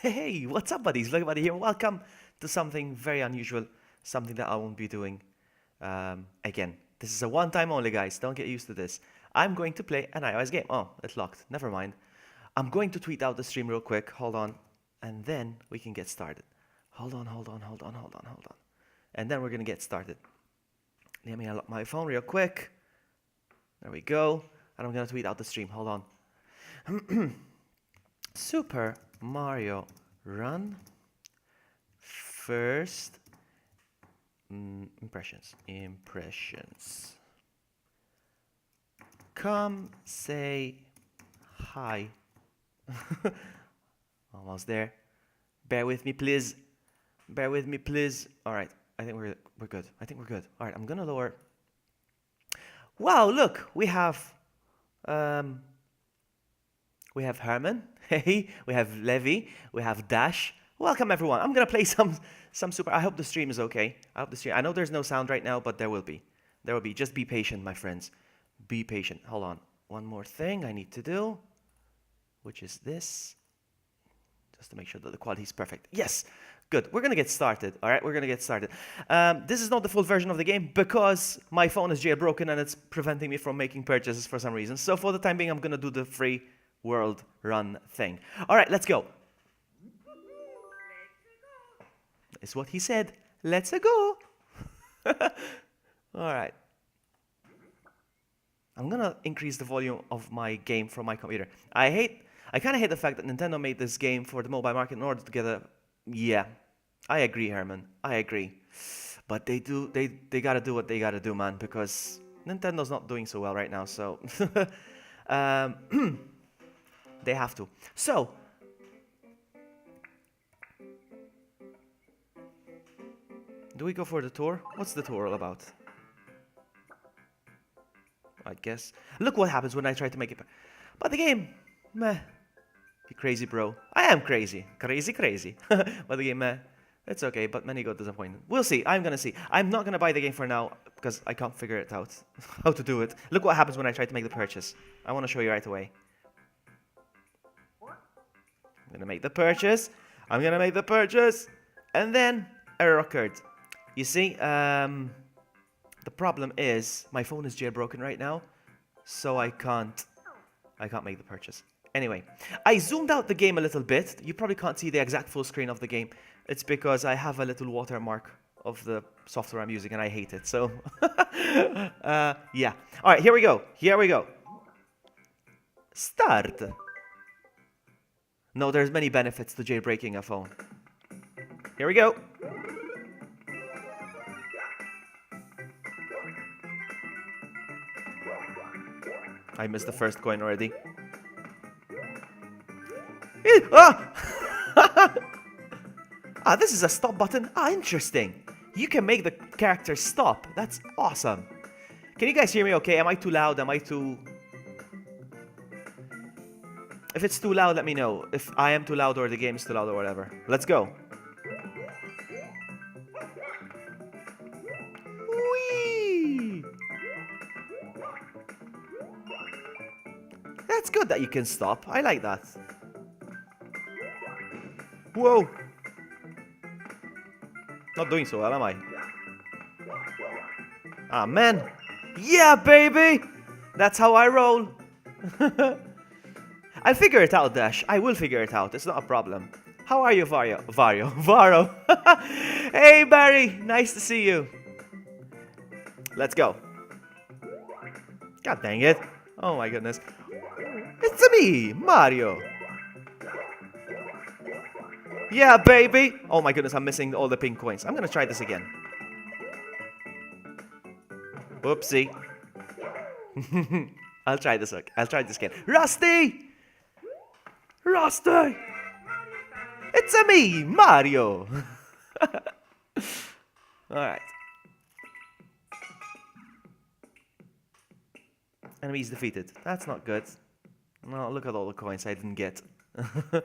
Hey, what's up, buddies? Look, buddy here. Welcome to something very unusual, something that I won't be doing again. This is a one-time only, guys. Don't get used to this. I'm going to play an iOS game. Oh, it's locked. Never mind. I'm going to tweet out the stream real quick. Hold on, and then we can get started. Hold on, hold on, hold on, hold on, hold on, and then we're gonna get started. Let me unlock my phone real quick. There we go. And I'm gonna tweet out the stream. Hold on. Super Mario Run first impressions. Come say hi. Almost there. Bear with me, please. Bear with me, please. All right. I think we're good. I think we're good. All right. I'm gonna lower. Wow! Look, um, we have Herman. Hey, we have Levi. We have Dash. Welcome everyone. I'm gonna play some super. I hope the stream is okay. I hope the stream. I know there's no sound right now, but there will be. There will be. Just be patient, my friends. Be patient. Hold on. One more thing I need to do, which is this, just to make sure that the quality is perfect. Yes. Good. We're gonna get started. All right. We're gonna get started. This is not the full version of the game because my phone is jailbroken and it's preventing me from making purchases for some reason. So for the time being, I'm gonna do the free world run thing. All right. Let's go. Is what he said. Let's go. All right. I'm gonna increase the volume of my game from my computer. I kind of hate the fact that Nintendo made this game for the mobile market in order to get a. Yeah, I agree, Herman. I agree. But they gotta do what they gotta do, man, because Nintendo's not doing so well right now. So um, they have to. So do we go for the tour? What's the tour all about? I guess. Look what happens when I try to make it. But the game, meh. You crazy, bro. I am crazy. Crazy, crazy. But the game, meh. It's okay, but many got disappointed. We'll see. I'm gonna see. I'm not gonna buy the game for now because I can't figure it out how to do it. Look what happens when I try to make the purchase. I want to show you right away. I'm gonna make the purchase. I'm gonna make the purchase, and then error occurred. You see, the problem is my phone is jailbroken right now, so I can't make the purchase. Anyway, I zoomed out the game a little bit. You probably can't see the exact full screen of the game. It's because I have a little watermark of the software I'm using and I hate it. So, yeah. All right, here we go. Here we go. Start. No, there's many benefits to jailbreaking a phone. Here we go. I missed the first coin already. Ah! Ah, this is a stop button. Ah, interesting. You can make the character stop. That's awesome. Can you guys hear me okay? Am I too loud? Am I too... If it's too loud, let me know. If I am too loud or the game is too loud or whatever. Let's go. Whee! That's good that you can stop. I like that. Whoa! Not doing so well, am I? Ah, man. Yeah, baby! That's how I roll. I'll figure it out, Dash. I will figure it out. It's not a problem. How are you, Vario? Varo. Hey, Barry. Nice to see you. Let's go. God dang it. Oh, my goodness. It's me, Mario. Yeah, baby. Oh, my goodness. I'm missing all the pink coins. I'm going to try this again. Whoopsie. I'll try this again. Rusty! Rusty! It's a me, Mario! Alright. Enemies defeated. That's not good. No, look at all the coins I didn't get. Alright,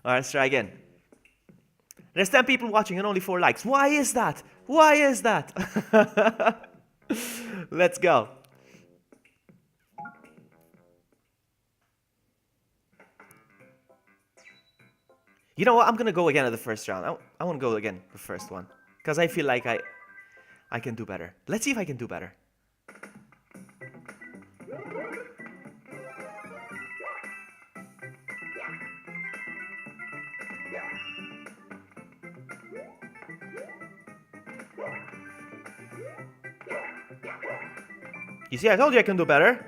let's try again. There's 10 people watching and only 4 likes. Why is that? Why is that? Let's go. You know what? I'm gonna go again at the first round. I want to go again the first one because I feel like I can do better. Let's see if I can do better. You see, I told you I can do better.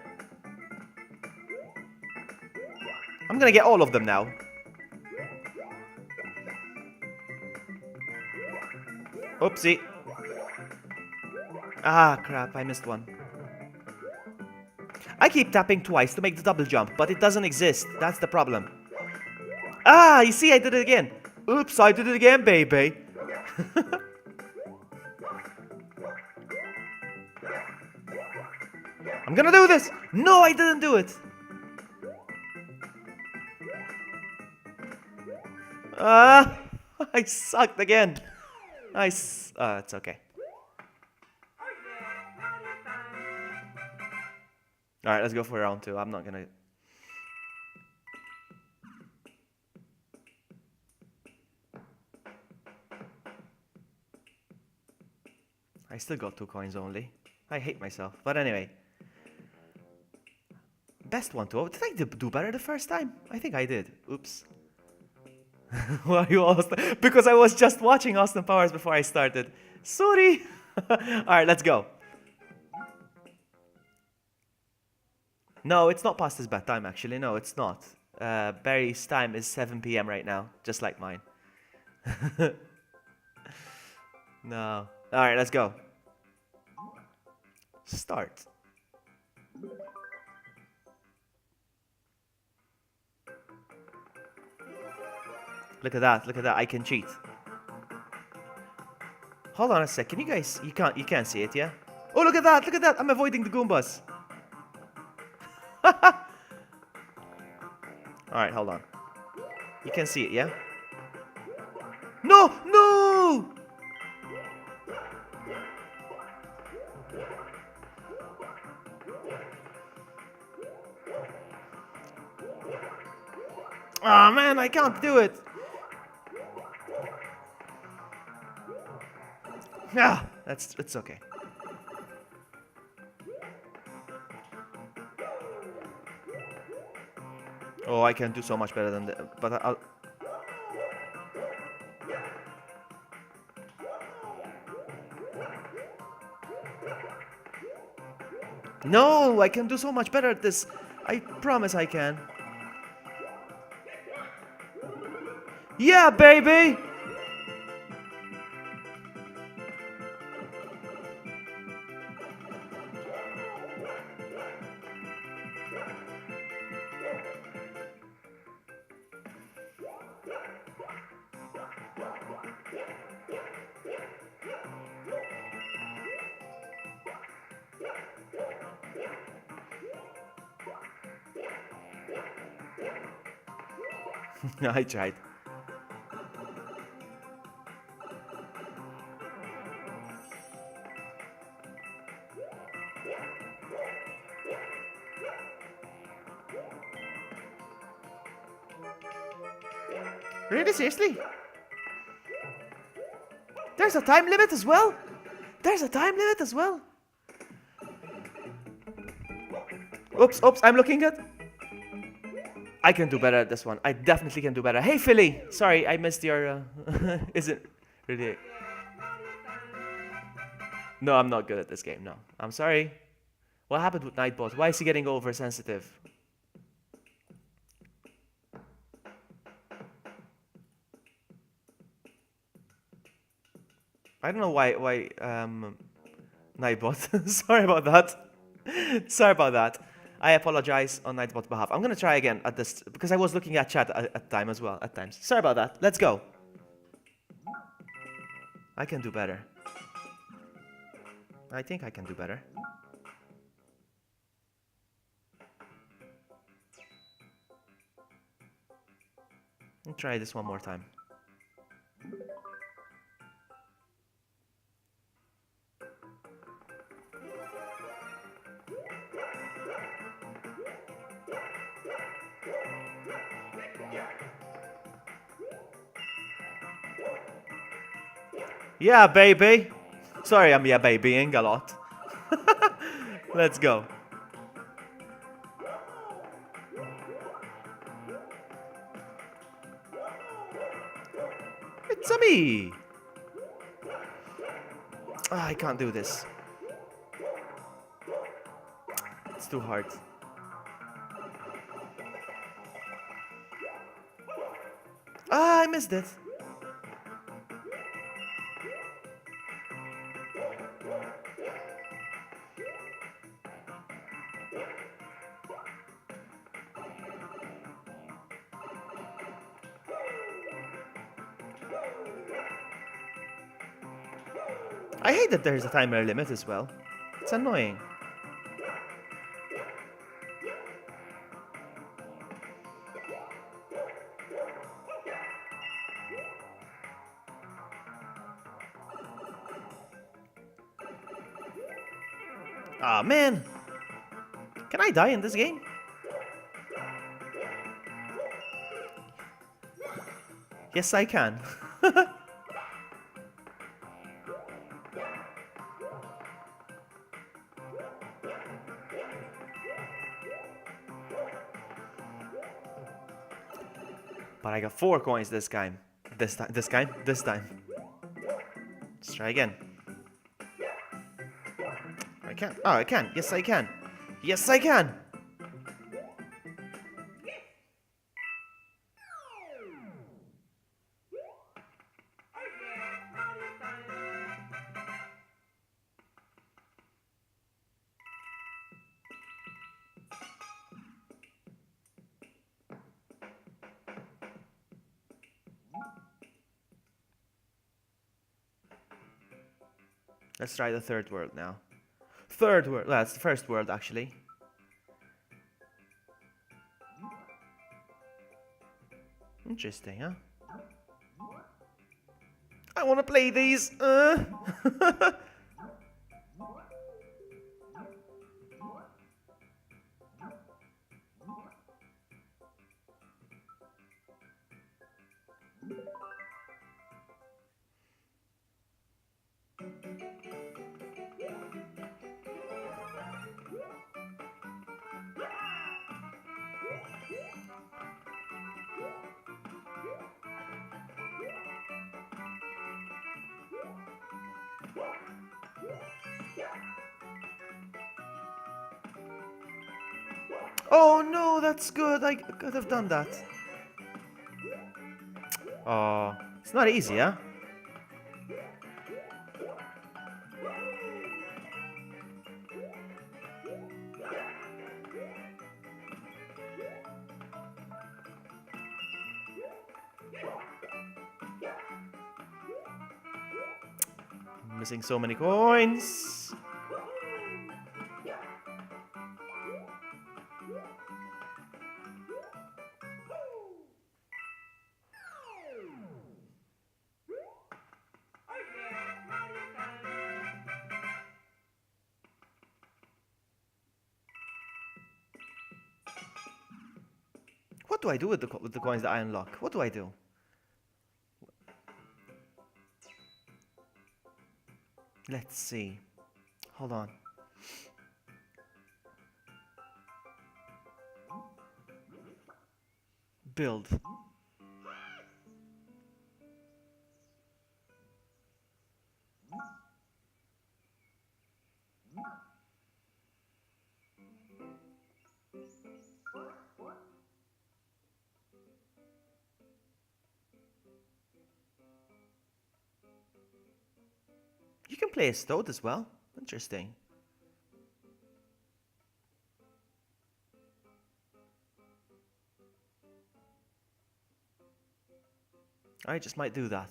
I'm gonna get all of them now. Oopsie. Ah, crap, I missed one. I keep tapping twice to make the double jump, but it doesn't exist. That's the problem. Ah, you see, I did it again. Oops, I did it again, baby. I'm gonna do this. No, I didn't do it. Ah, I sucked again. It's okay. Alright, let's go for round 2. I'm not gonna... I still got 2 coins only. I hate myself. But anyway. Best one too. Did I do better the first time? I think I did. Oops. Why you Austin? Because I was just watching Austin Powers before I started. Sorry. Alright, let's go. No, it's not past his bedtime actually. No, it's not. Barry's time is 7 p.m. right now, just like mine. No. Alright, let's go. Start. Look at that, I can cheat. Hold on a second, you guys, you can't see it, yeah? Oh, look at that, I'm avoiding the Goombas. Alright, hold on. You can see it, yeah? No! No! Oh man, I can't do it! Ah, it's okay. Oh, I can do so much better than that, but I'll... No, I can do so much better at this. I promise I can. Yeah, baby! I tried. Really? Seriously? There's a time limit as well? There's a time limit as well? Oops, I'm looking at... I can do better at this one. I definitely can do better. Hey, Philly! Sorry, I missed your... Is it really... No, I'm not good at this game, no. I'm sorry. What happened with Nightbot? Why is he getting oversensitive? I don't know why Nightbot. Sorry about that. Sorry about that. I apologize on Nightbot's behalf. I'm gonna try again at this because I was looking at chat at time as well. At times. Sorry about that. Let's go. I can do better. I think I can do better. I'll try this one more time. Yeah, baby. Sorry, I'm yeah babying a lot. Let's go. It's a me. Ah, I can't do this. It's too hard. Ah, I missed it. I hate that there's a timer limit as well. It's annoying. Ah, man. Can I die in this game? Yes, I can. But I got 4 coins this time. This time. Let's try again. I can't. Oh, I can. Yes, I can. Yes, I can. Let's try the third world now. Third world. Well, it's the first world, actually. Interesting, huh? I want to play these. Oh no, that's good. I could have done that. Oh, it's not easy, huh? I'm missing so many coins. What do I do with the coins that I unlock? What do I do? Let's see. Hold on. Build. You can play as Toad as well. Interesting. I just might do that.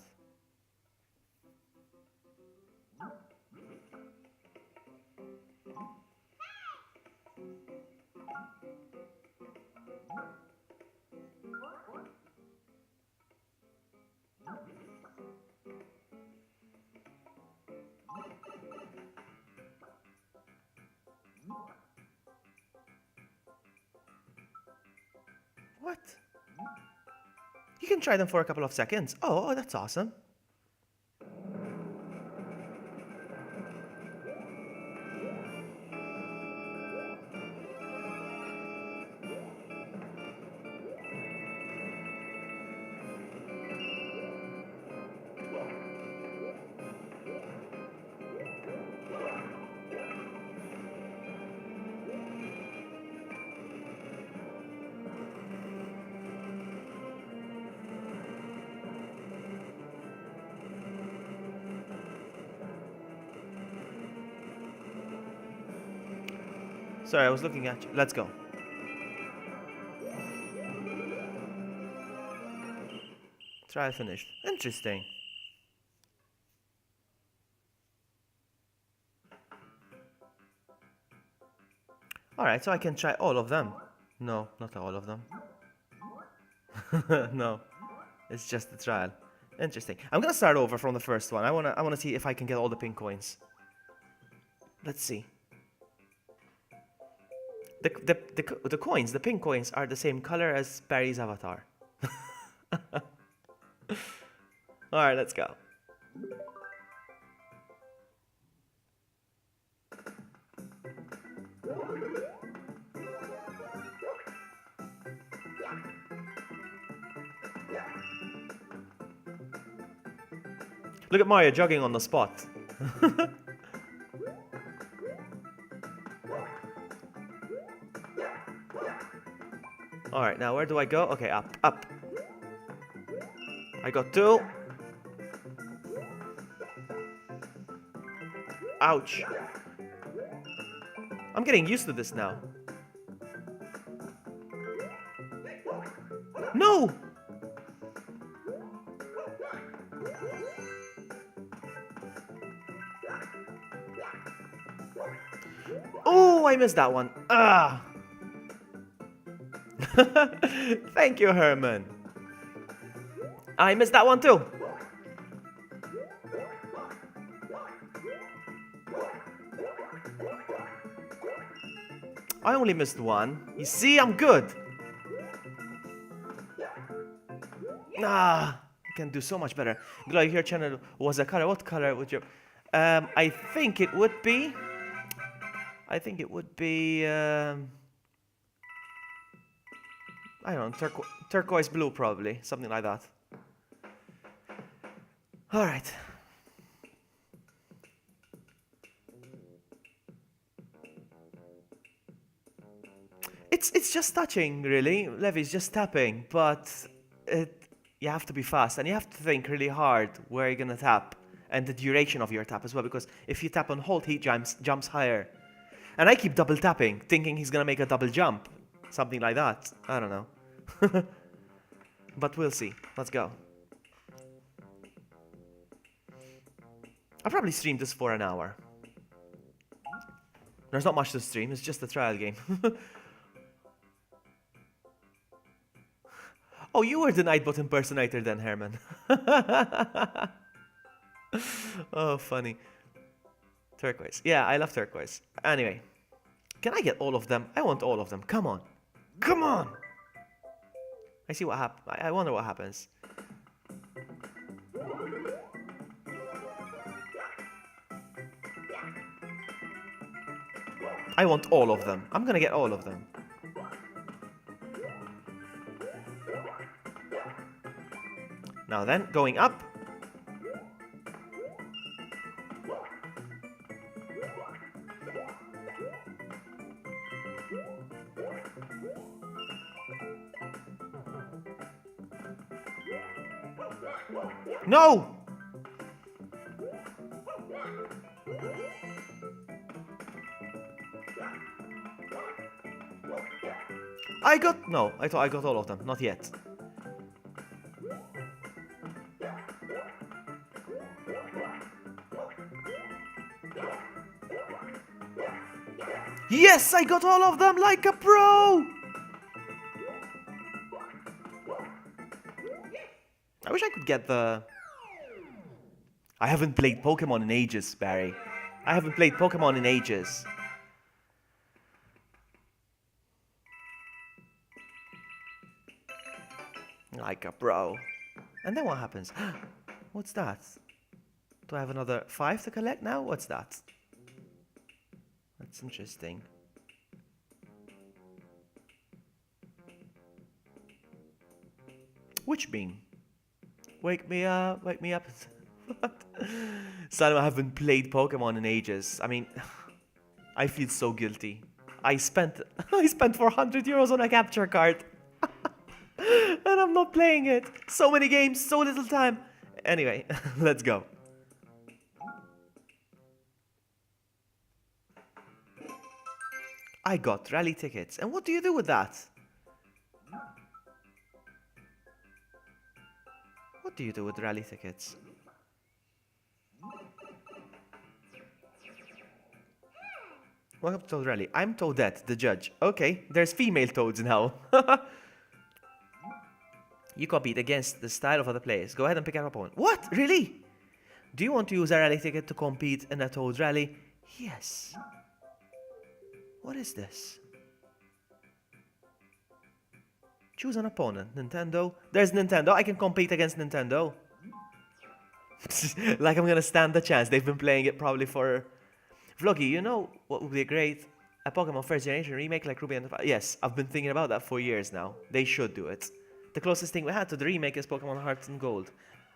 What? You can try them for a couple of seconds. Oh, that's awesome. Sorry, I was looking at you. Let's go. Trial finished. Interesting. Alright, so I can try all of them. No, not all of them. No, it's just the trial. Interesting. I'm gonna start over from the first one. I wanna see if I can get all the pink coins. Let's see. The coins, the pink coins, are the same color as Barry's avatar. Alright, let's go. Look at Mario jogging on the spot. Alright, now where do I go? Okay, up, up. I got 2. Ouch. I'm getting used to this now. No! Oh, I missed that one. Ah! Thank you, Herman. I missed that one too. I only missed one. You see, I'm good. Ah, you can do so much better. Glory, your channel was a color. What color would you? I think it would be. I don't know, turquoise blue probably, something like that. All right. It's just touching, really. Levy's just tapping, but you have to be fast and you have to think really hard where you're gonna tap and the duration of your tap as well. Because if you tap on hold, he jumps higher, and I keep double tapping, thinking he's gonna make a double jump, something like that. I don't know, but we'll see. Let's go. I'll probably stream this for an hour. There's not much to stream. It's just a trial game. Oh, you were the Nightbot impersonator then, Herman. Oh, funny. Turquoise. Yeah, I love turquoise. Anyway, can I get all of them? I want all of them. Come on. Come on! I see what happens. I wonder what happens. I want all of them. I'm gonna get all of them. Now then, going up. No! No, I thought I got all of them. Not yet. Yes, I got all of them like a pro! I wish I could get the... I haven't played Pokemon in ages, Barry. I haven't played Pokemon in ages. Like a pro. And then what happens? What's that? Do I have another 5 to collect now? What's that? That's interesting. Witch Beam. Wake me up, wake me up. What? Son, I haven't played Pokemon in ages. I mean, I feel so guilty. I spent 400 euros on a capture card. And I'm not playing it. So many games, so little time. Anyway, let's go. I got rally tickets. And what do you do with that? What do you do with rally tickets? Welcome to Toad Rally. I'm Toadette, the judge. Okay, there's female Toads now. You compete against the style of other players. Go ahead and pick an opponent. What? Really? Do you want to use a rally ticket to compete in a Toad Rally? Yes. What is this? Choose an opponent. Nintendo. There's Nintendo. I can compete against Nintendo. Like I'm gonna stand the chance. They've been playing it probably for... Vloggy, you know what would be great? A Pokemon first generation remake like Ruby and the... Yes, I've been thinking about that for years now. They should do it. The closest thing we had to the remake is Pokemon Heart and Gold.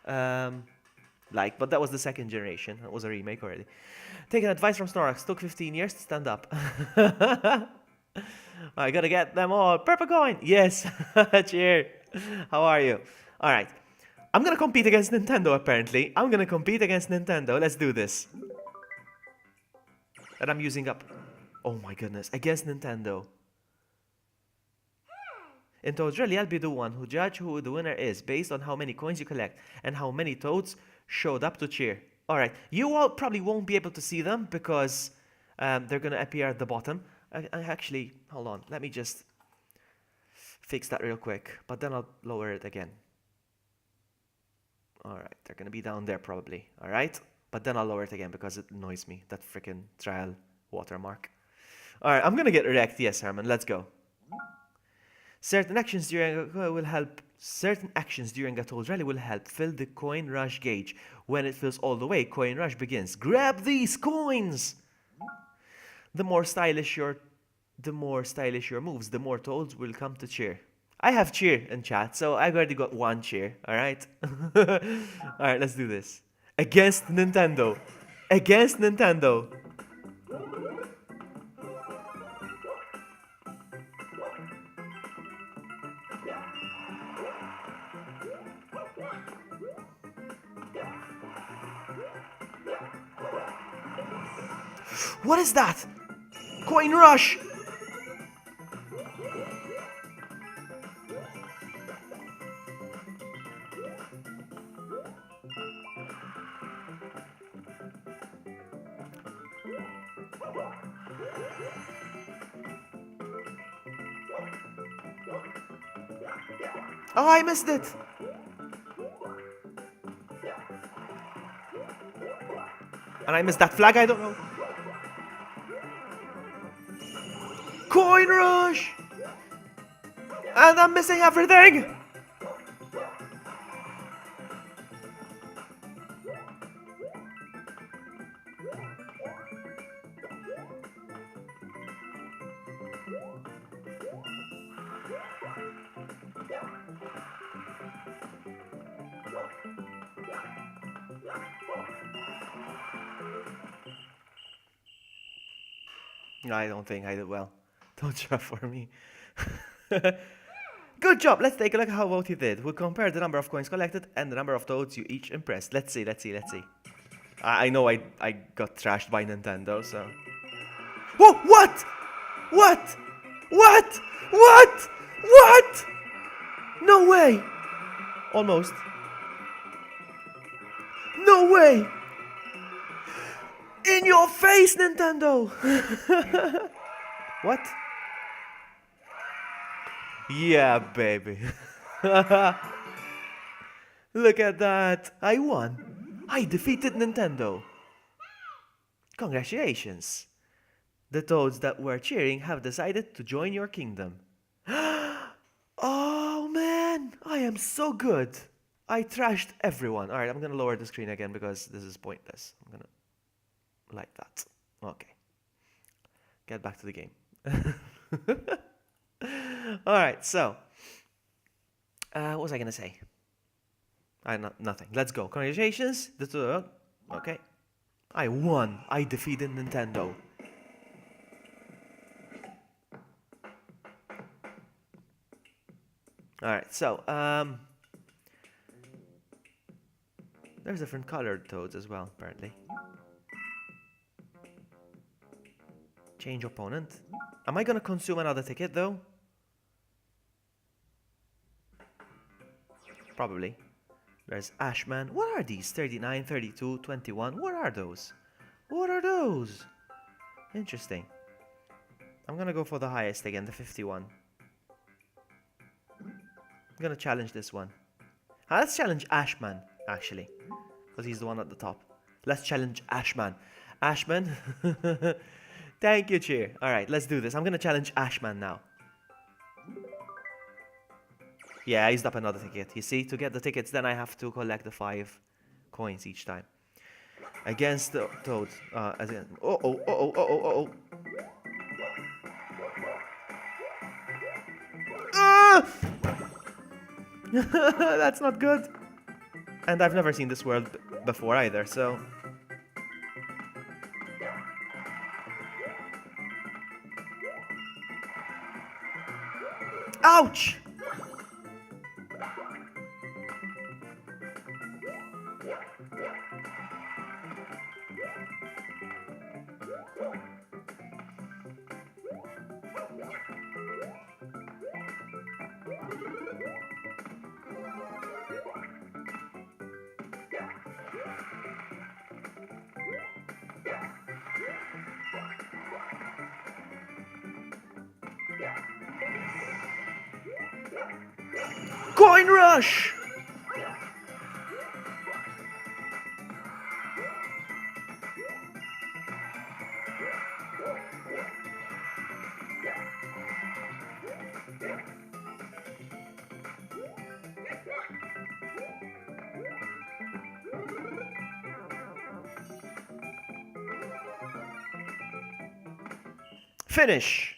But that was the second generation. It was a remake already. Taking advice from Snorlax. Took 15 years to stand up. I gotta get them all. Purple coin. Yes. Cheer. How are you? All right. I'm gonna compete against Nintendo, apparently. I'm gonna compete against Nintendo. Let's do this. And I'm using up... Oh my goodness. Against Nintendo. In Toad's Rally, I'll be the one who judge who the winner is based on how many coins you collect and how many Toads showed up to cheer. Alright, you all probably won't be able to see them because they're going to appear at the bottom. Actually, hold on, let me just fix that real quick, but then I'll lower it again. Alright, they're going to be down there probably, alright? But then I'll lower it again because it annoys me, that freaking trial watermark. Alright, I'm going to get wrecked, yes Herman, let's go. Certain actions during a Toad Rally will help fill the coin rush gauge. When it fills all the way, coin rush begins. Grab these coins! The more stylish your moves, the more Toads will come to cheer. I have cheer in chat, so I've already got one cheer, alright? Alright, let's do this. Against Nintendo. Against Nintendo. What is that? Coin rush! Oh, I missed it! And I missed that flag, I don't know. Coin rush! And I'm missing everything! I don't think I did well. Don't shout for me. Good job! Let's take a look at how well you did. We'll compare the number of coins collected and the number of Toads you each impressed. Let's see. I know I got trashed by Nintendo, so... Whoa! What? What? What? What? What? No way! Almost. No way! In your face, Nintendo! What? Yeah, baby. Look at that. I won. I defeated Nintendo. Congratulations. The Toads that were cheering have decided to join your kingdom. Oh, man. I am so good. I trashed everyone. Alright, I'm going to lower the screen again because this is pointless. I'm going to... like that. Okay. Get back to the game. Alright, so. What was I going to say? Nothing. Let's go. Congratulations. Okay. I won. I defeated Nintendo. Alright, so, there's different colored Toads as well, apparently. Change opponent. Am I gonna consume another ticket though? Probably. There's Ashman. What are these? 39, 32, 21. What are those? What are those? Interesting. I'm gonna go for the highest again, the 51. I'm gonna challenge this one. Let's challenge Ashman, actually. Because he's the one at the top. Let's challenge Ashman. Ashman. Thank you, Cheer. Alright, let's do this. I'm gonna challenge Ashman now. Yeah, I used up another ticket. You see, to get the tickets, then I have to collect the 5 coins each time. Against the Toad. That's not good. And I've never seen this world before either, so... Ouch! Coin rush! Finish!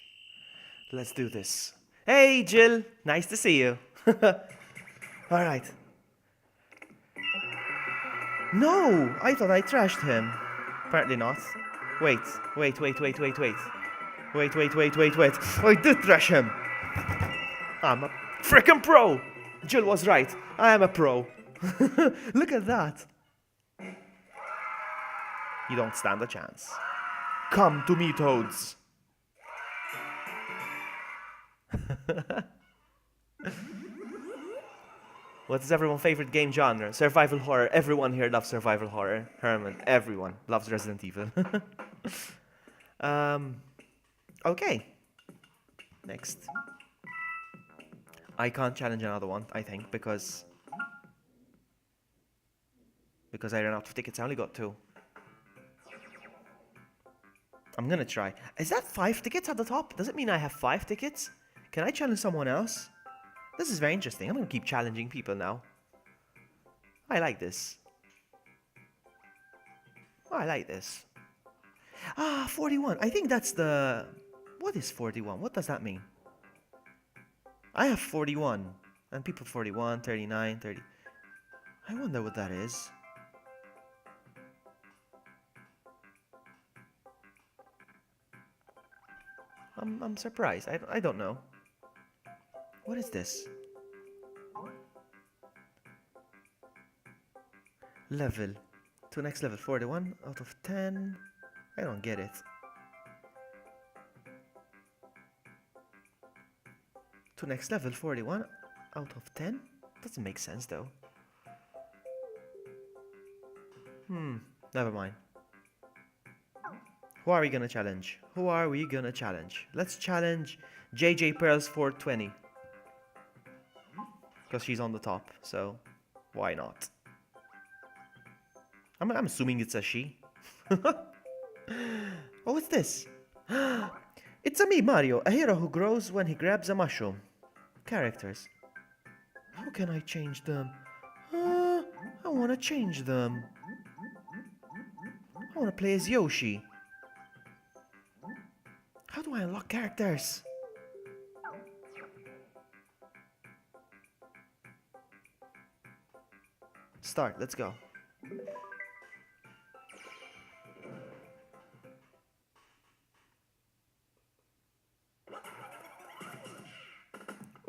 Let's do this. Hey, Jill. Nice to see you. Alright. No! I thought I trashed him. Apparently not. Wait. I did trash him. I'm a frickin' pro! Jill was right. I am a pro. Look at that. You don't stand a chance. Come to me, Toads. What is everyone's favorite game genre? Survival horror. Everyone here loves survival horror. Herman, everyone loves Resident Evil. Okay. Next. I can't challenge another one, I think, because I ran out of tickets. I only got 2. I'm gonna try. Is that 5 tickets at the top? Does it mean I have 5 tickets? Can I challenge someone else? This is very interesting. I'm gonna keep challenging people now. I like this. Oh, I like this. 41. I think that's the... What is 41? What does that mean? I have 41. And people 41, 39, 30. I wonder what that is. I'm surprised. I don't know. What is this? Level. To next level. 41 out of 10. I don't get it. To next level. 41 out of 10? Doesn't make sense though. Never mind. Who are we gonna challenge? Who are we gonna challenge? Let's challenge JJ Pearls 420. Because she's on the top, so why not? I'm assuming it's a she. Oh, what's this? It's a me, Mario, a hero who grows when he grabs a mushroom. Characters. How can I change them? I wanna change them. I wanna play as Yoshi. How do I unlock characters? Start, let's go.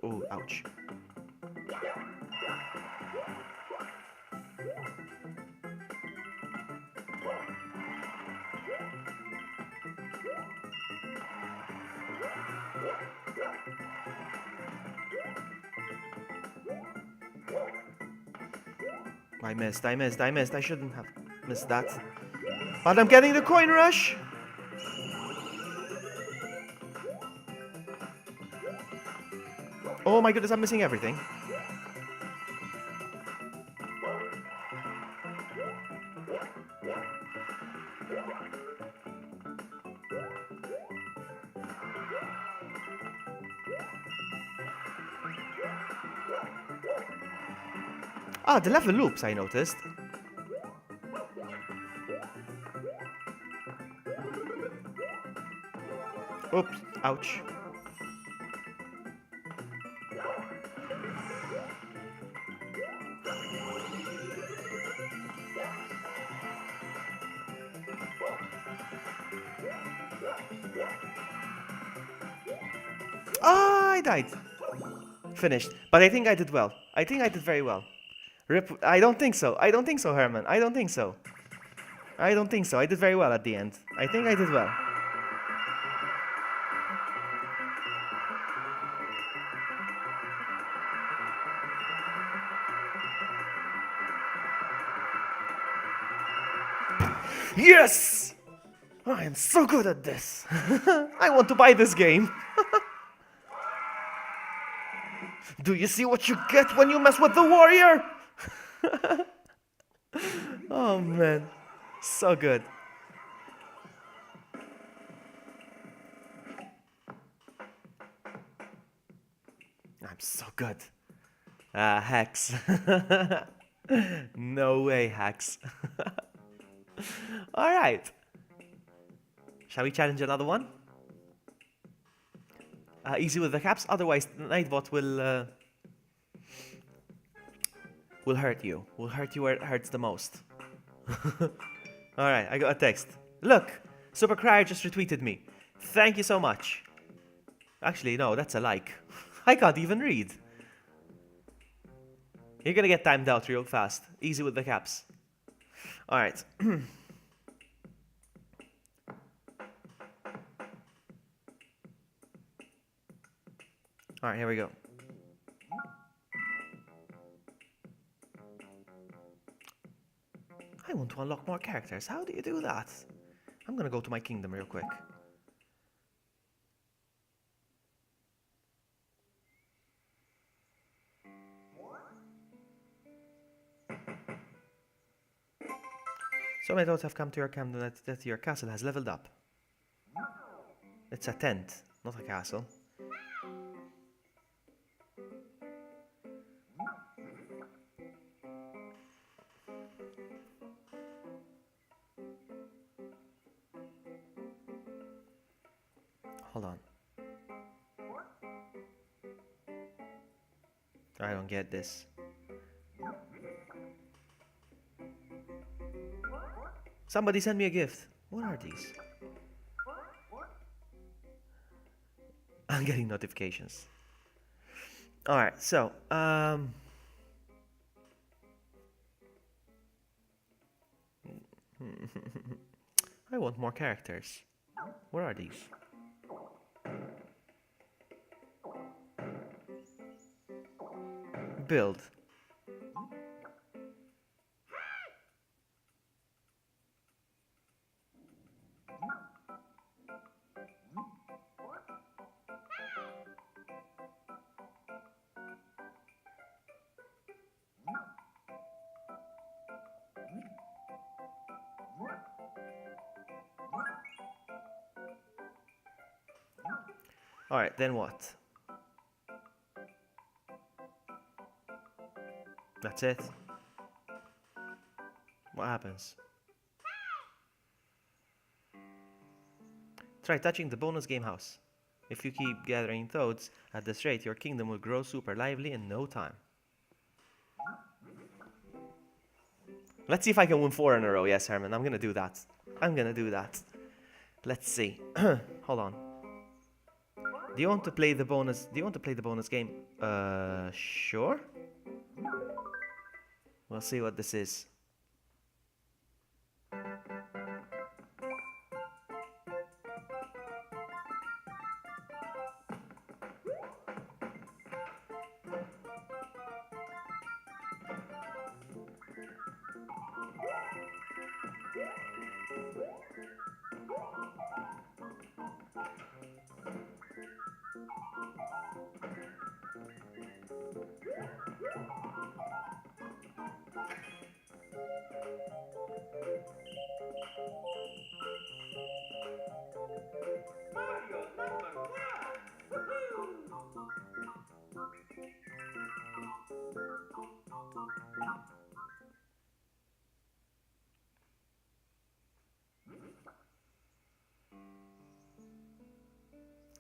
Oh, ouch. I missed. I shouldn't have missed that. But I'm getting the coin rush. Oh my goodness, I'm missing everything. Ah, the level loops, I noticed. Oops, ouch. Ah, I died. Finished. But I think I did well. I think I did very well. Rip. I don't think so. I don't think so, Herman. I don't think so. I don't think so. I did very well at the end. I think I did well. Yes! I am so good at this. I want to buy this game. Do you see what you get when you mess with the warrior? Oh man, so good. I'm so good. Hex. No way, Hex. Alright. Shall we challenge another one? Easy with the caps, otherwise Nightbot will hurt you. Will hurt you where it hurts the most. Alright, I got a text. Look! Super Cryer just retweeted me. Thank you so much. Actually, no, that's a like. I can't even read. You're gonna get timed out real fast. Easy with the caps. Alright. Alright, here we go. I want to unlock more characters. How do you do that? I'm gonna go to my kingdom real quick. So many thoughts have come to your kingdom that your castle has leveled up. It's a tent, not a castle. Hold on. I don't get this. Somebody send me a gift. What are these? I'm getting notifications. Alright, so, I want more characters. What are these? Build. Alright, then what? That's it? What happens? Try touching the bonus game house. If you keep gathering toads at this rate, your kingdom will grow super lively in no time. Let's see if I can win 4 in a row. Yes, Herman, I'm gonna do that. I'm gonna do that. Let's see. Hold on. Do you want to play the bonus? Do you want to play the bonus game? Sure. We'll see what this is.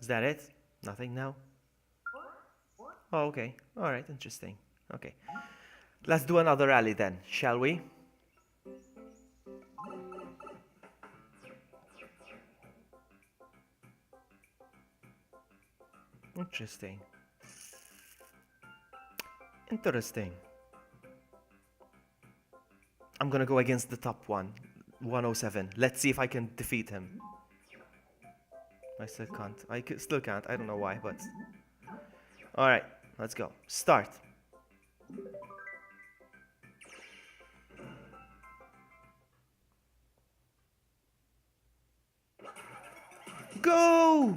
Is that it? Nothing now? Oh, okay. All right, interesting. Okay. Let's do another rally then, shall we? Interesting. Interesting. I'm gonna go against the top one, 107. Let's see if I can defeat him. I still can't. Still can't. I don't know why, but... Alright, let's go. Start. Go!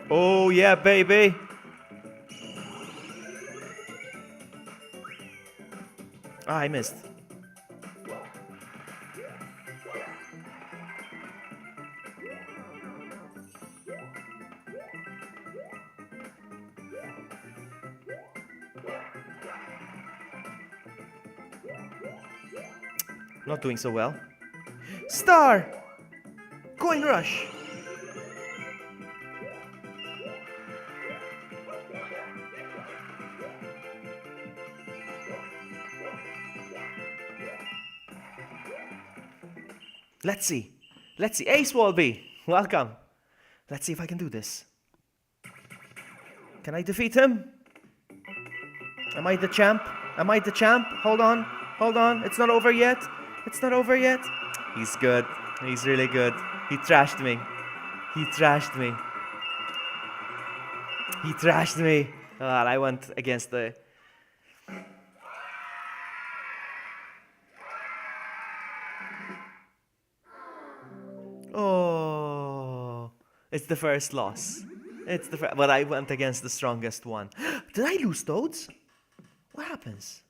Oh yeah, baby. Ah, I missed. Not doing so well. Star! Coin rush! Let's see. Let's see. Ace Walby, welcome. Let's see if I can do this. Can I defeat him? Am I the champ? Am I the champ? Hold on. Hold on. It's not over yet. It's not over yet. He's good. He's really good. He trashed me. He trashed me. He trashed me. I went against the... Oh, it's the first loss. It's the but I went against the strongest one. Did I lose Toads? What happens?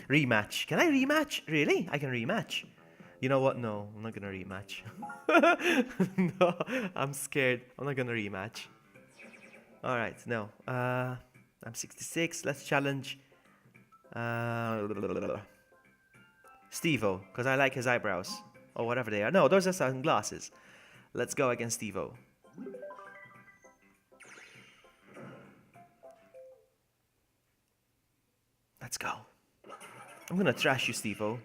Rematch. Can I rematch? Really? I can rematch. You know what? No, I'm not gonna rematch. No, I'm scared. I'm not gonna rematch. Alright, no. I'm 66. Let's challenge Steve-O, because I like his eyebrows. Or whatever they are. No, those are sunglasses. Let's go against Steve-O. Let's go. I'm gonna trash you, Steve-O.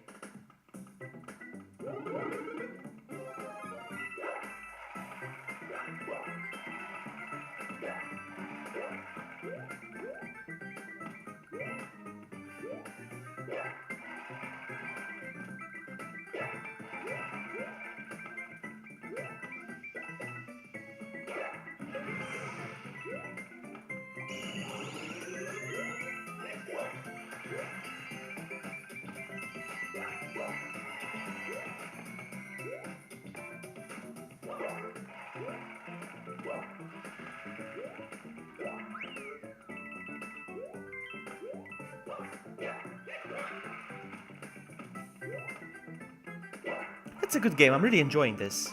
It's a good game. I'm really enjoying this.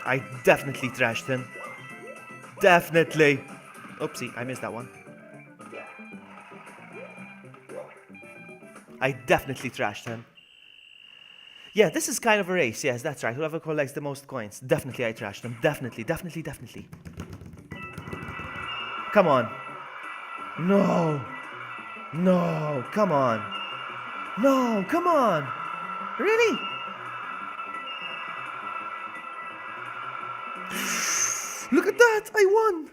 I definitely trashed him. Definitely. Oopsie, I missed that one. I definitely trashed him. Yeah, this is kind of a race. Yes, that's right. Whoever collects the most coins. Definitely I trashed him. Definitely, definitely, definitely. Come on. No. No. Come on. No. Come on. Really? Look at that. I won.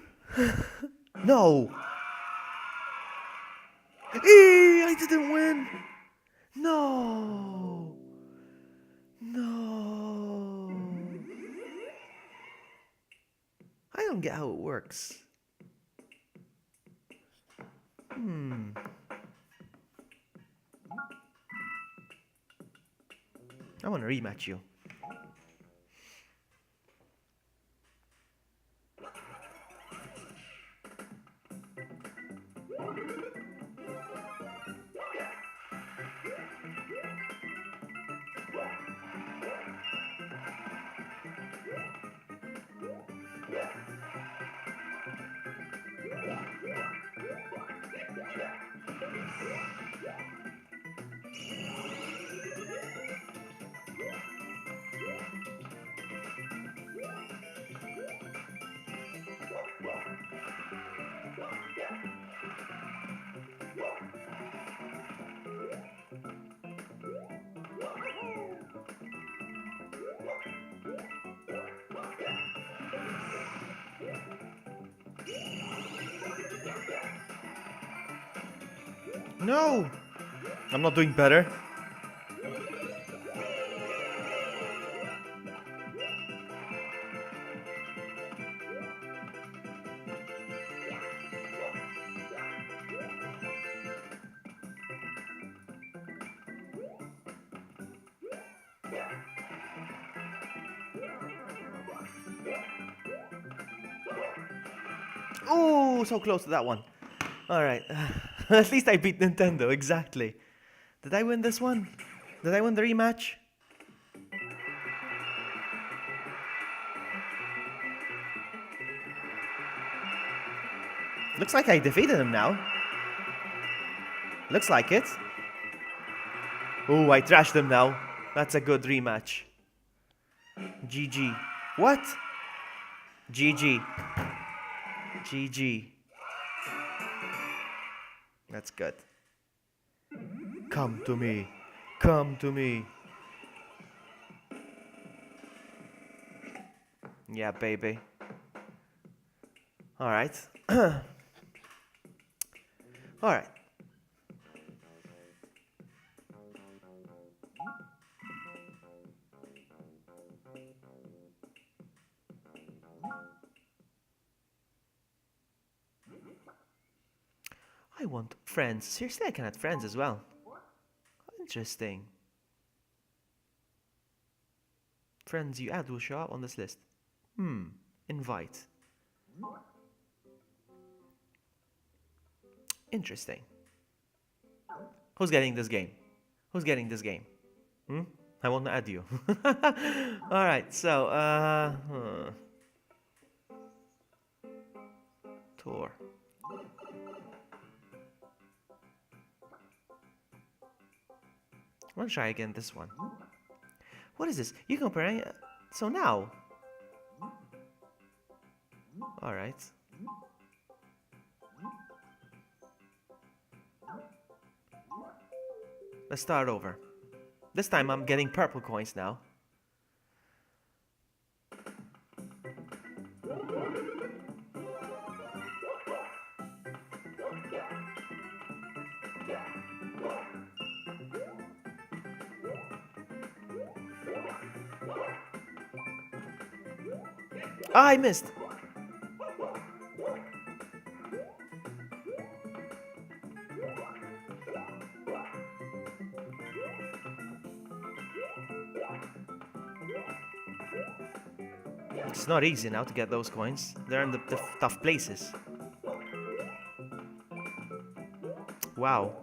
No. I didn't win. No. No. I don't get how it works. I want to rematch you. No. I'm not doing better. Oh, so close to that one. All right. At least I beat Nintendo, exactly. Did I win this one? Did I win the rematch? Looks like I defeated him now. Looks like it. Oh, I trashed him now. That's a good rematch. GG. What? GG. GG. That's good. Come to me. Come to me. Yeah, baby. Alright. Alright. I want friends. Seriously, I can add friends as well. Interesting. Friends you add will show up on this list. Invite. Interesting. Who's getting this game? Who's getting this game? I want to add you. Alright, so, Tour. I want to try again this one. What is this? You comparing? So now. Alright. Let's start over. This time I'm getting purple coins now. Ah, I missed. It's not easy now to get those coins. They're in the tough places. Wow.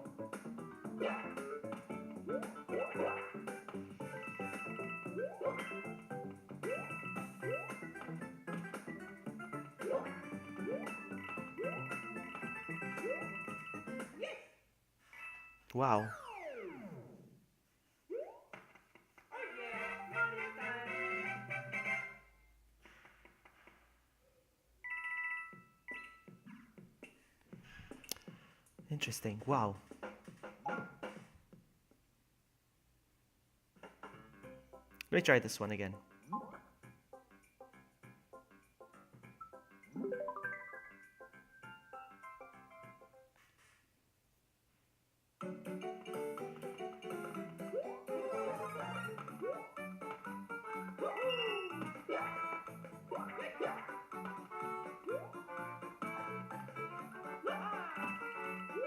Wow. Interesting. Wow. Let me try this one again.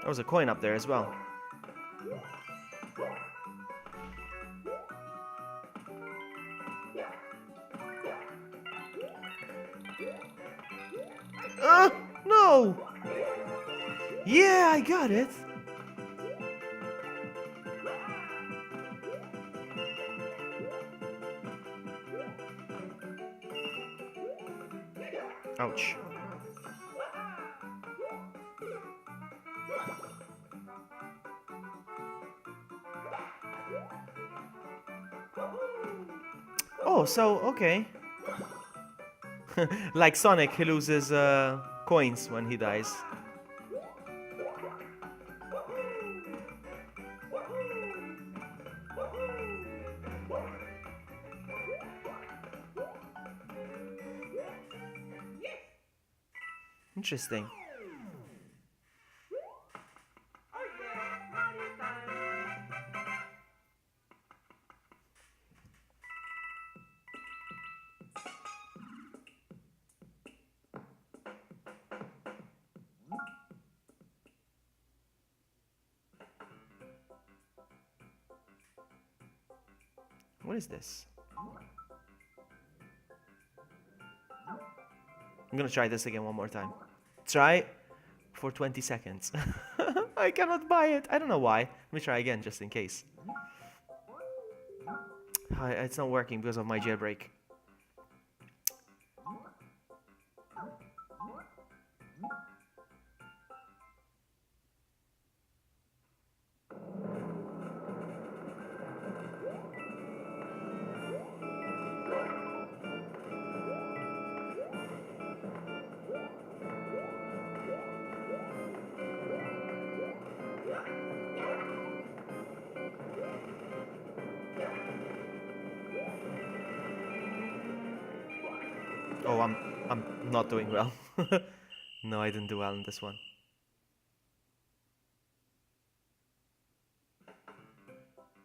There was a coin up there as well. No! Yeah, I got it. Ouch. Oh, so, okay. Like Sonic, he loses coins when he dies. Interesting. What is this? I'm gonna try this again one more time. Try for 20 seconds. I cannot buy it. I don't know why. Let me try again just in case. It's not working because of my jailbreak. Oh, I'm not doing well. No, I didn't do well in this one.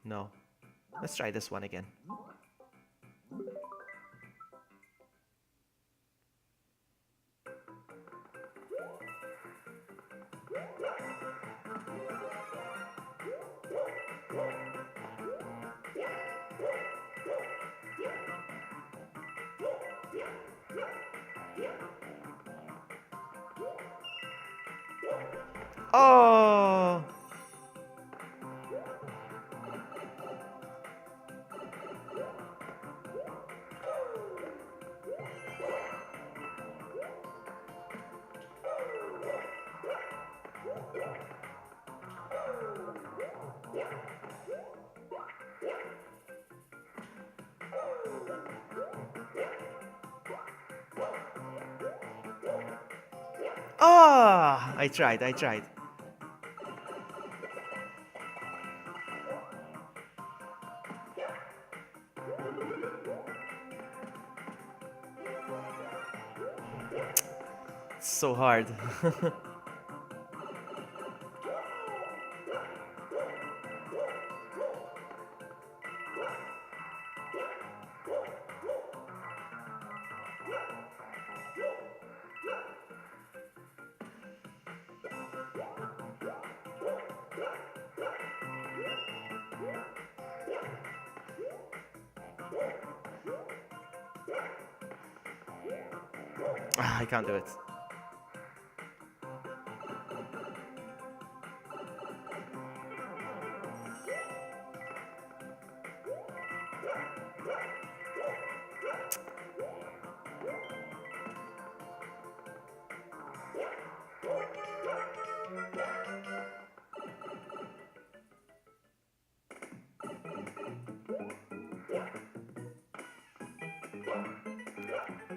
No. Let's try this one again. Oh! Ah! I tried. It's so hard. I can't do it.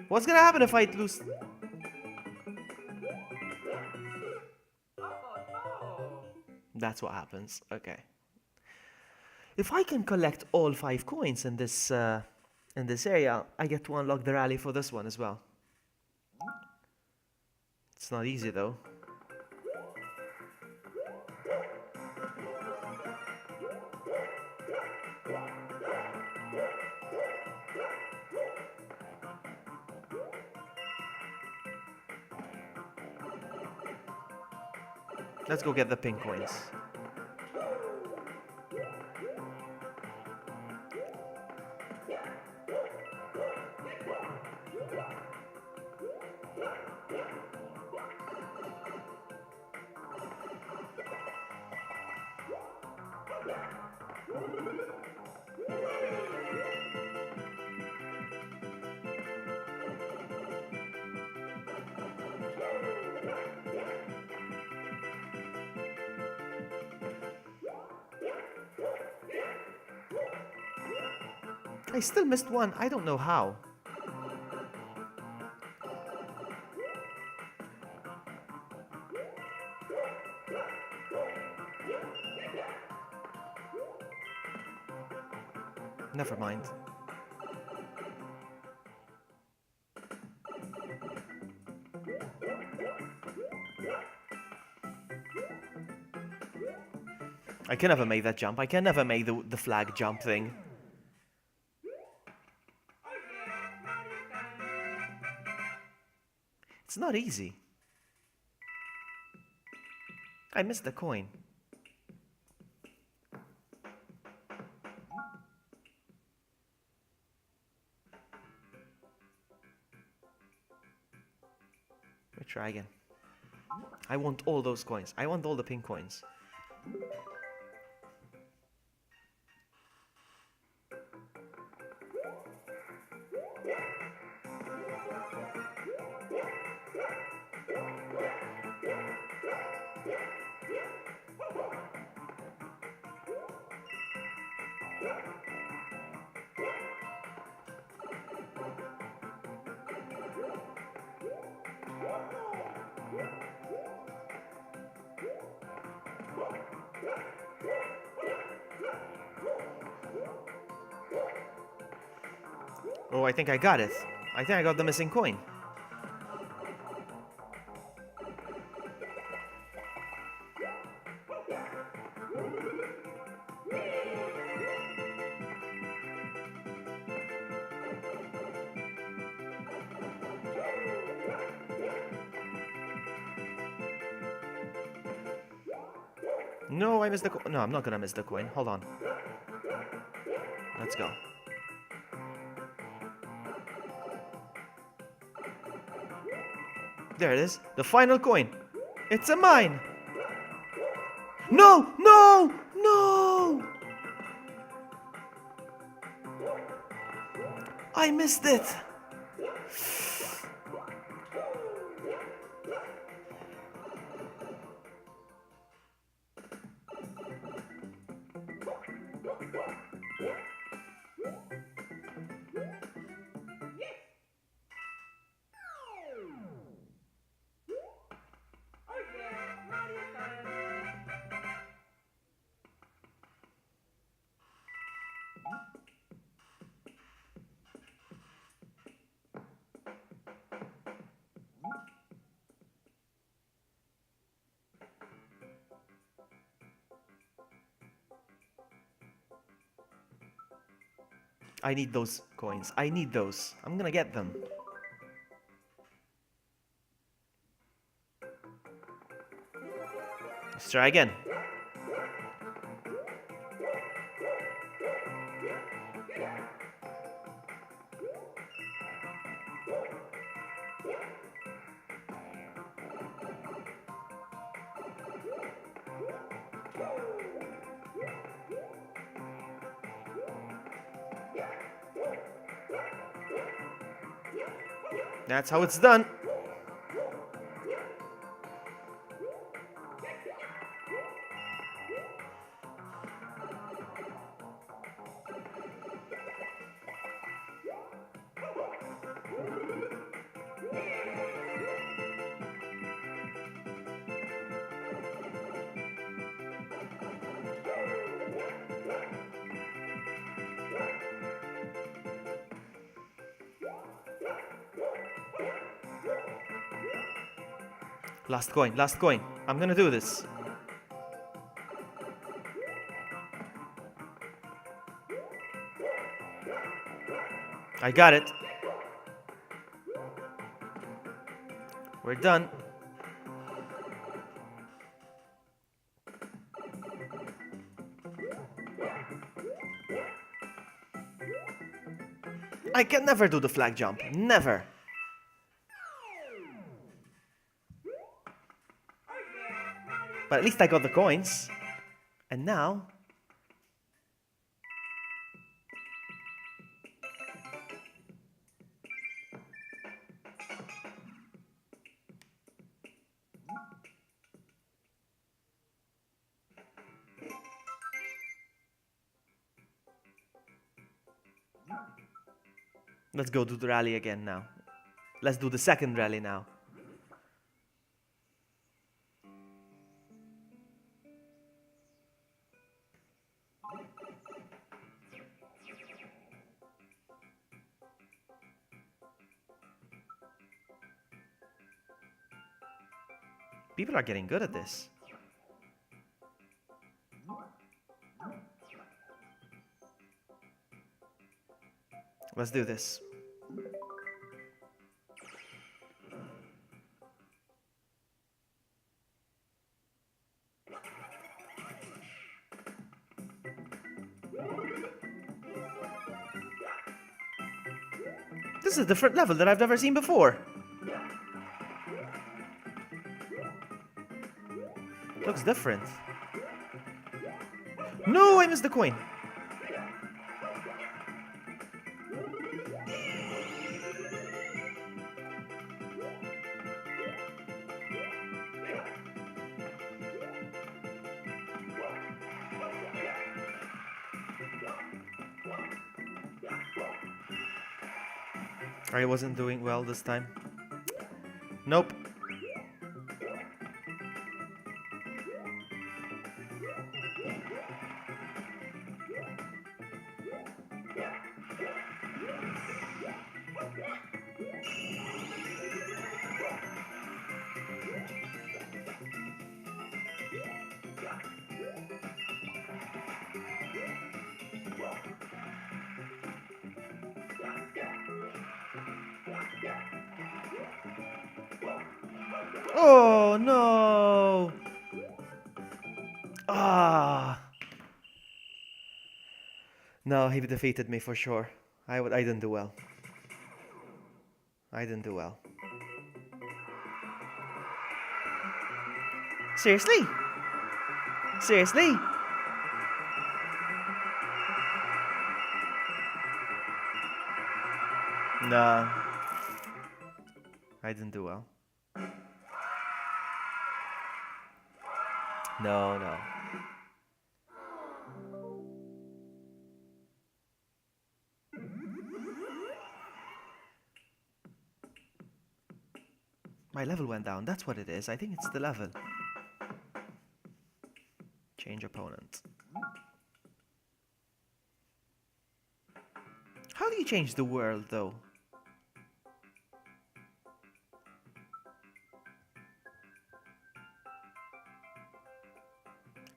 What's gonna happen if I lose? That's what happens. Okay. If I can collect all 5 coins in this area, I get to unlock the rally for this one as well. It's not easy though. Let's go get the pink coins. I still missed one. I don't know how. Never mind. I can never make that jump. I can never make the flag jump thing. It's not easy. I missed the coin. Let me try again. I want all those coins. I want all the pink coins. Oh, I think I got it. I think I got the missing coin. No, I missed the coin. No, I'm not gonna miss the coin. Hold on. Let's go. There it is. The final coin. It's a mine. No! No! No! I missed it. I need those coins. I need those. I'm gonna get them. Let's try again. That's how it's done. Last coin, last coin. I'm gonna do this. I got it. We're done. I can never do the flag jump. Never. But at least I got the coins. And now... let's go do the rally again now. Let's do the second rally now. People are getting good at this. Let's do this. This is a different level that I've never seen before. Looks different. No, I missed the coin. I wasn't doing well this time. Nope. Oh no! Ah! No, he defeated me for sure. I didn't do well. I didn't do well. Seriously? Seriously? Nah. I didn't do well. No, no. My level went down. That's what it is. I think it's the level. Change opponent. How do you change the world, though?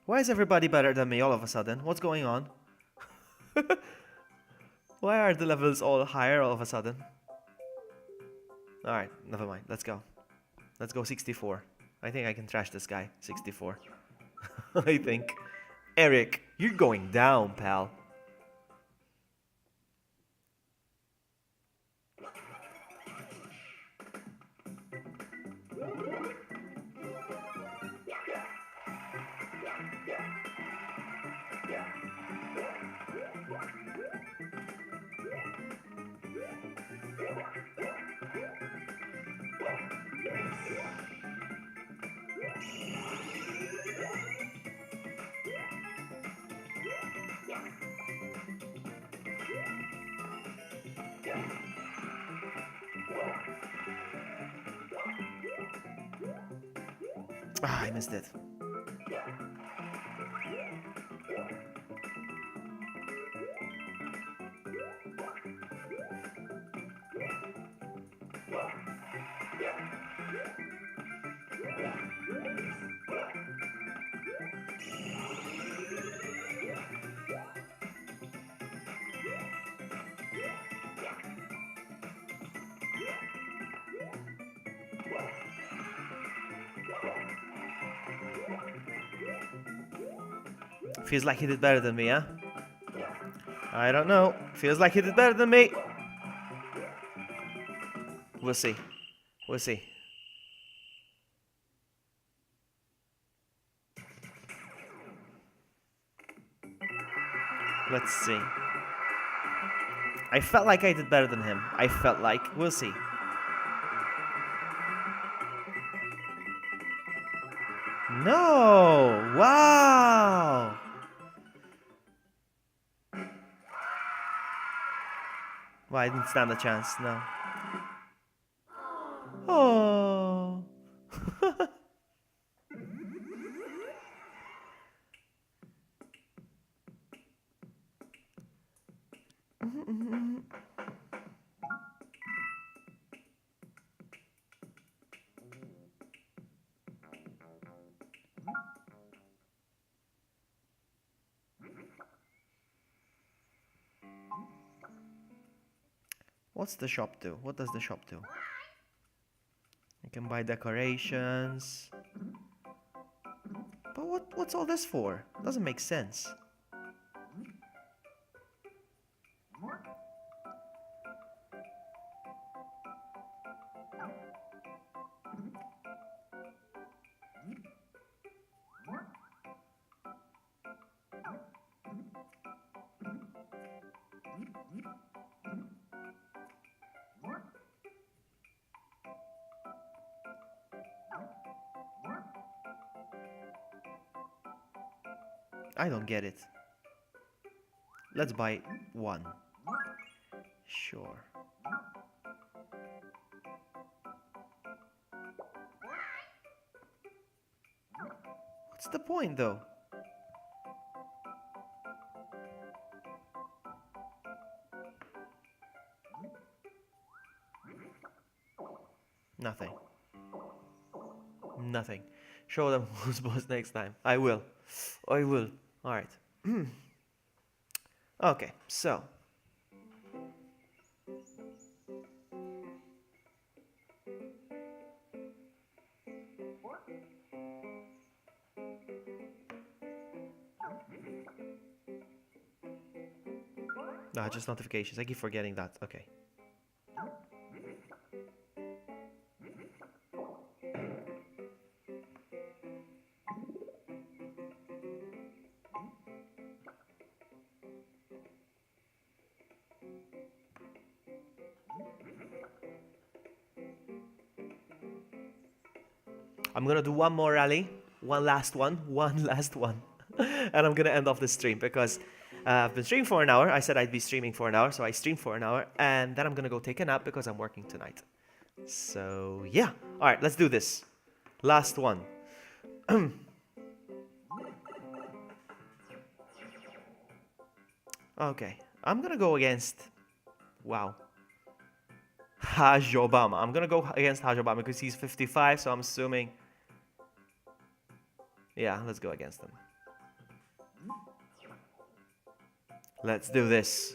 Why is everybody better than me all of a sudden? What's going on? Why are the levels all higher all of a sudden? Alright, never mind. Let's go. Let's go 64. I think I can trash this guy. 64. I think. Eric, you're going down, pal. Ah, I missed it. Feels like he did better than me, huh? I don't know. Feels like he did better than me. We'll see. We'll see. Let's see. I felt like I did better than him. I felt like. We'll see. No! Wow! Well, I didn't stand a chance, no. Oh! What's the shop do? What does the shop do? You can buy decorations. But what's all this for? Doesn't make sense. I don't get it. Let's buy one. Sure. What's the point though? Nothing. Nothing. Show them who's boss next time. I will. I will. Alright. Okay, so. No, just notifications. I keep forgetting that. Okay. I'm gonna do one more rally, one last one, and I'm gonna end off the stream because I've been streaming for an hour. I said I'd be streaming for an hour, so I streamed for an hour, and then I'm gonna go take a nap because I'm working tonight. So yeah, all right, let's do this. Last one. Okay, I'm gonna go against. Wow. Haj Obama. I'm gonna go against Haj Obama because he's 55, so I'm assuming. Yeah, let's go against him. Let's do this.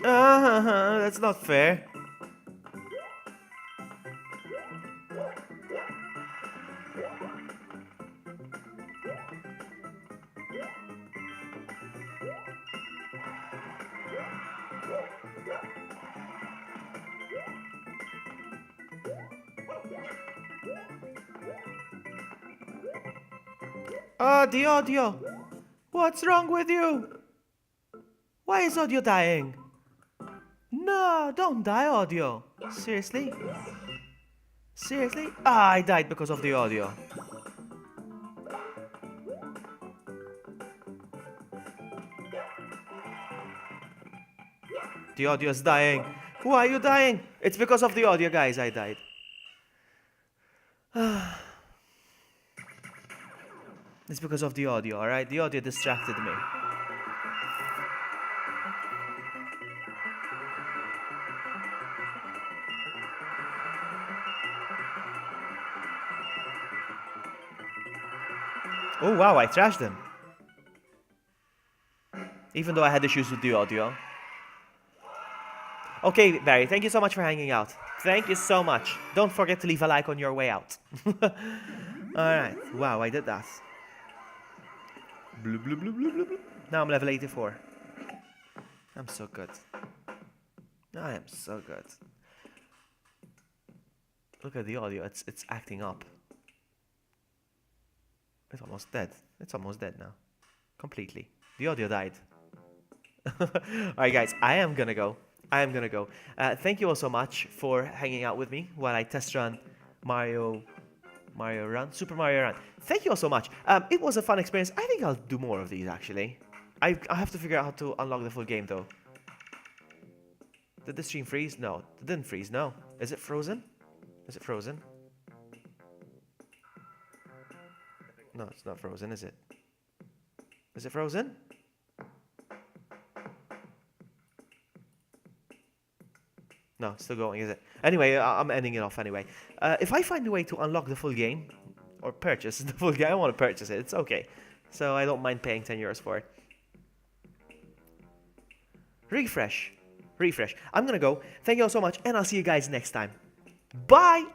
That's not fair. The audio. What's wrong with you? Why is audio dying? No, don't die, audio. Seriously? Seriously? Ah, I died because of the audio. The audio is dying. Why are you dying? It's because of the audio, guys. I died. It's because of the audio, alright? The audio distracted me. Oh wow, I trashed him. Even though I had issues with the audio. Okay, Barry, thank you so much for hanging out. Thank you so much. Don't forget to leave a like on your way out. Alright, wow, I did that. Bloop, bloop, bloop, bloop, bloop, bloop. Now I'm level 84. I'm so good. I am so good. Look at the audio, it's acting up. It's almost dead. It's almost dead now. Completely. The audio died. Alright guys, I am gonna go. Thank you all so much for hanging out with me while I test run Super Mario Run. Thank you all so much. It was a fun experience. I think I'll do more of these actually. I have to figure out how to unlock the full game though. Did the stream freeze? No, it didn't freeze. No. Is it frozen? Is it frozen? No, it's not frozen, is it? Is it frozen? No, it's still going, is it? Anyway, I'm ending it off anyway. If I find a way to unlock the full game, or purchase the full game, I want to purchase it, it's okay. So I don't mind paying 10 euros for it. Refresh. I'm gonna go. Thank you all so much, and I'll see you guys next time. Bye!